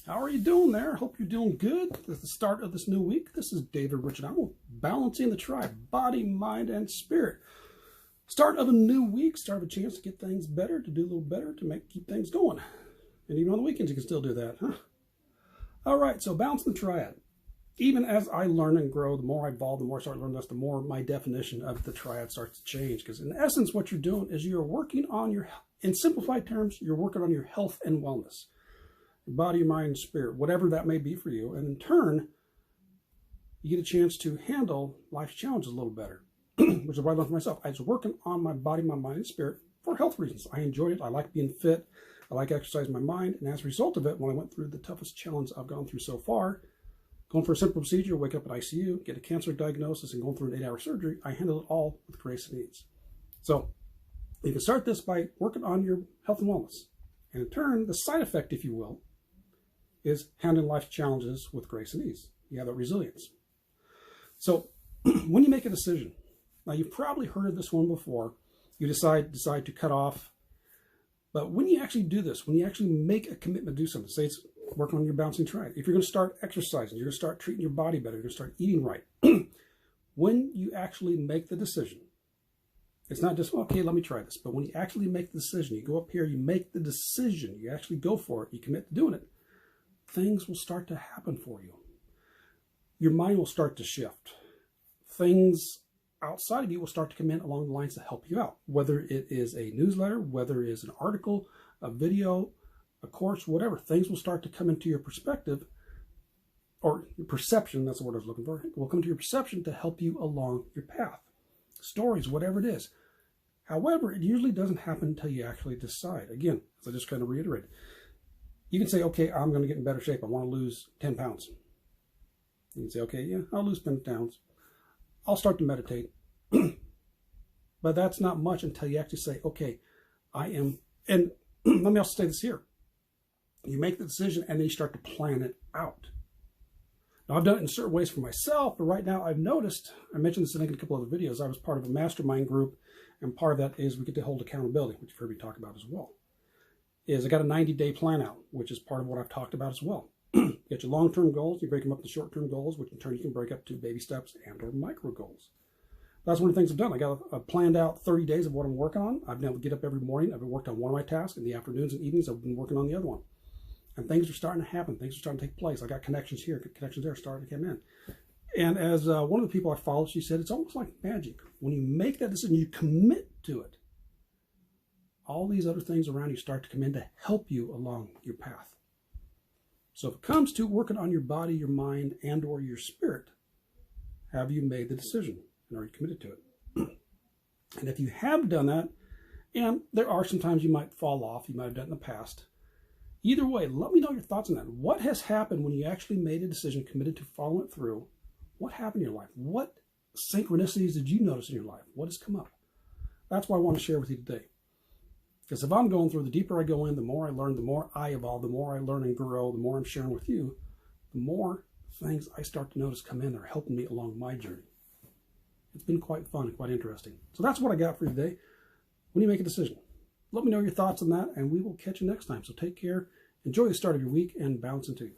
How are you doing there? Hope you're doing good. This is the start of this new week. This is David Richard. I'm balancing the tribe, body, mind, and spirit. Start of a new week, start of a chance to get things better, to do a little better, to keep things going. And even on the weekends, you can still do that, huh? All right, so balancing the triad. Even as I learn and grow, the more I evolve, the more I start learning this, the more my definition of the triad starts to change. Because in essence, what you're doing is you're working on in simplified terms, you're working on your health and wellness. Your body, mind, and spirit, whatever that may be for you. And in turn, you get a chance to handle life's challenges a little better, which is what I learned for myself. I was working on my body, my mind, and spirit for health reasons. I enjoyed it. I like being fit. I like exercising my mind. And as a result of it, when I went through the toughest challenge I've gone through so far, going for a simple procedure, wake up at ICU, get a cancer diagnosis, and going through an 8-hour surgery, I handled it all with grace and ease. So you can start this by working on your health and wellness. And in turn, the side effect, if you will, is handling life's challenges with grace and ease. You have that resilience. So when you make a decision, now you've probably heard of this one before, you decide to cut off. But when you actually do this, when you actually make a commitment to do something, say it's working on your balancing triad, if you're going to start exercising, you're going to start treating your body better, you're going to start eating right. When you actually make the decision, it's not just, okay, let me try this. But when you actually make the decision, you go up here, you make the decision, you actually go for it, you commit to doing it, things will start to happen for you. Your mind will start to shift. Things outside of you will start to come in along the lines to help you out, whether it is a newsletter, whether it is an article, a video, a course, whatever. Things will start to come into your perspective, or your perception, that's the word I was looking for, will come to your perception to help you along your path. Stories, whatever it is. However, it usually doesn't happen until you actually decide. Again, as I just kind of reiterated, you can say, okay, I'm going to get in better shape. I want to lose 10 pounds. You can say, okay, yeah, I'll lose 10 pounds. I'll start to meditate. But that's not much until you actually say, okay, I am, and let me also say this here. You make the decision and then you start to plan it out. Now, I've done it in certain ways for myself, but right now I've noticed, I mentioned this I think in a couple other videos, I was part of a mastermind group, and part of that is we get to hold accountability, which you've heard me talk about as well. Is I got a 90-day plan out, which is part of what I've talked about as well. You get your long-term goals, you break them up into short-term goals, which in turn you can break up to baby steps and or micro goals. That's one of the things I've done. I got a planned out 30 days of what I'm working on. I've been able to get up every morning. I've been working on one of my tasks. In the afternoons and evenings, I've been working on the other one. And things are starting to happen. Things are starting to take place. I got connections here, connections there starting to come in. And as one of the people I followed, she said, it's almost like magic. When you make that decision, you commit to it, all these other things around you start to come in to help you along your path. So if it comes to working on your body, your mind, and or your spirit, have you made the decision and are you committed to it? And if you have done that, and there are some times you might fall off, you might have done it in the past, either way, let me know your thoughts on that. What has happened when you actually made a decision, committed to following it through? What happened in your life? What synchronicities did you notice in your life? What has come up? That's what I want to share with you today. Because if I'm going through, the deeper I go in, the more I learn, the more I evolve, the more I learn and grow, the more I'm sharing with you, the more things I start to notice come in that are helping me along my journey. It's been quite fun and quite interesting. So that's what I got for you today. When you make a decision, let me know your thoughts on that, and we will catch you next time. So take care, enjoy the start of your week, and bounce into you.